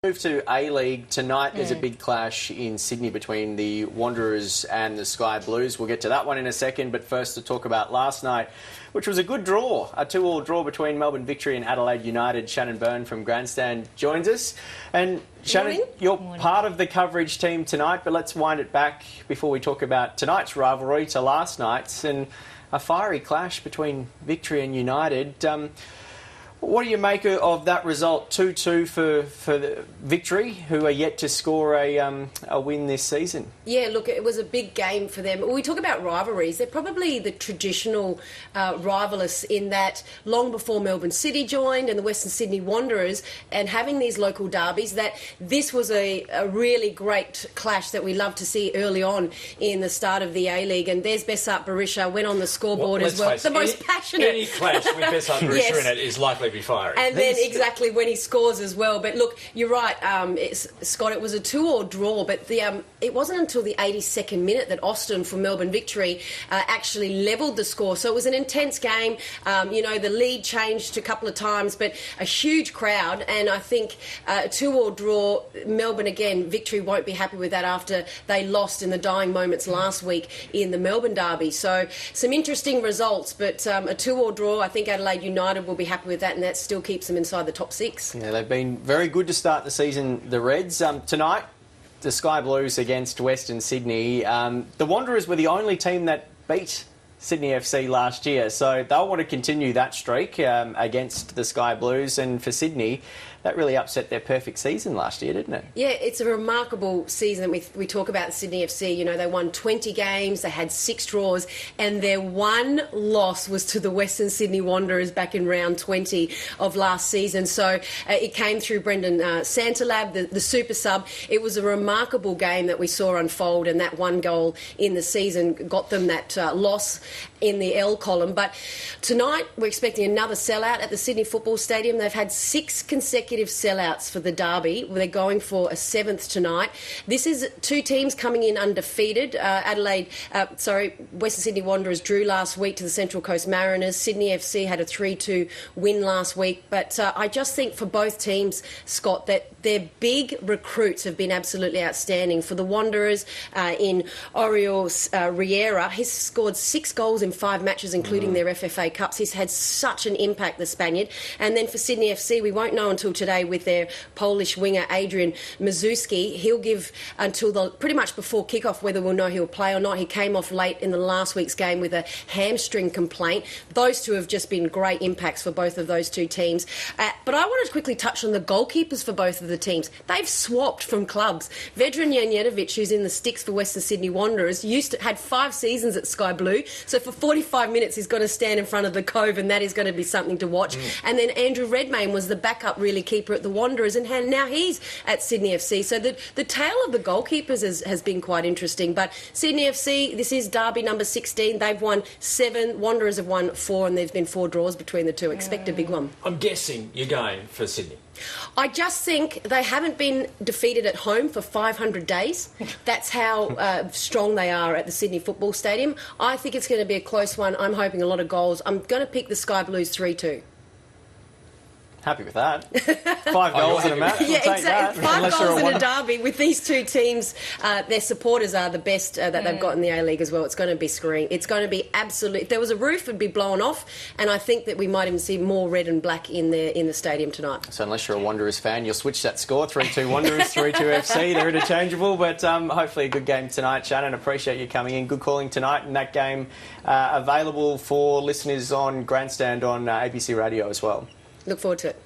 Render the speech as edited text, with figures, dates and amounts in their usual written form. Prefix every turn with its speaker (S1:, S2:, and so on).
S1: Move to A-League tonight. There's a big clash in Sydney between the Wanderers and the Sky Blues. We'll get to that one in a second, but first to talk about last night, which was a good draw, a 2-2 draw between Melbourne Victory and Adelaide United. Shannon Burn from Grandstand joins us. And Shannon, you're part of the coverage team tonight, but let's wind it back before we talk about tonight's rivalry to last night's and a fiery clash between Victory and United. What do you make of that result, 2-2 for the Victory, who are yet to score a win this season? Yeah,
S2: look, it was a big game for them. When we talk about rivalries, they're probably the traditional rivalists in that long before Melbourne City joined and the Western Sydney Wanderers, and having these local derbies, that this was a really great clash that we love to see early on in the start of the A-League. And there's Besart Barisha went on the scoreboard as well. The most passionate.
S3: Any clash with Besart Barisha in it is likely be fiery.
S2: And then exactly when he scores as well. But look, you're right, Scott, it was a 2-2 draw, but it wasn't until the 82nd minute that Austin from Melbourne Victory actually levelled the score. So it was an intense game. The lead changed a couple of times, but a huge crowd. And I think a 2-2 draw, Melbourne again, Victory won't be happy with that after they lost in the dying moments last week in the Melbourne derby. So some interesting results, but a 2-2 draw, I think Adelaide United will be happy with that, and that still keeps them inside the top six.
S1: Yeah, they've been very good to start the season, the Reds. Tonight, the Sky Blues against Western Sydney. The Wanderers were the only team that beat Sydney FC last year, so they'll want to continue that streak against the Sky Blues. And for Sydney, that really upset their perfect season last year, didn't it?
S2: Yeah, it's a remarkable season. We talk about Sydney FC. You know, they won 20 games, they had 6 draws, and their one loss was to the Western Sydney Wanderers back in round 20 of last season. So it came through Brendan Santalab, the super sub. It was a remarkable game that we saw unfold, and that one goal in the season got them that loss in the L column. But tonight we're expecting another sellout at the Sydney Football Stadium. They've had 6 consecutive sellouts for the derby. They're going for a 7th tonight. This is 2 teams coming in undefeated. Western Sydney Wanderers drew last week to the Central Coast Mariners. Sydney FC had a 3-2 win last week. But I just think for both teams, Scott, that their big recruits have been absolutely outstanding. For the Wanderers, in Oriol Riera, he's scored 6 goals in 5 matches, including their FFA Cups. He's had such an impact, the Spaniard. And then for Sydney FC, we won't know until today with their Polish winger Adrian Mazurski. He'll give until pretty much before kickoff whether we'll know he'll play or not. He came off late in the last week's game with a hamstring complaint. Those two have just been great impacts for both of those 2 teams. But I wanted to quickly touch on the goalkeepers for both of the teams. They've swapped from clubs. Vedran Janjetovic, who's in the sticks for Western Sydney Wanderers, had 5 seasons at Sky Blue. So for 45 minutes, he's got to stand in front of the Cove, and that is going to be something to watch. And then Andrew Redmayne was the backup really keeper at the Wanderers, and now he's at Sydney FC. So the tale of the goalkeepers has been quite interesting. But Sydney FC, this is derby number 16. They've won 7. Wanderers have won 4, and there's been 4 draws between the 2. Expect a big one.
S3: I'm guessing you're going for Sydney.
S2: I just think they haven't been defeated at home for 500 days. That's how strong they are at the Sydney Football Stadium. I think it's going to be a close one. I'm hoping a lot of goals. I'm going to pick the Sky Blues 3-2.
S1: Happy with that. 5 goals in a match.
S2: Yeah, exactly. 5 goals in a derby with these 2 teams. Their supporters are the best that they've got in the A-League as well. It's going to be screwing. It's going to be absolute. If there was a roof, it'd be blown off, and I think that we might even see more red and black in the stadium tonight.
S1: So unless you're a Wanderers fan, you'll switch that score. 3-2 Wanderers, 3-2 FC. They're interchangeable, but hopefully a good game tonight. Shannon, appreciate you coming in. Good calling tonight, and that game available for listeners on Grandstand on ABC Radio as well.
S2: Look forward to it.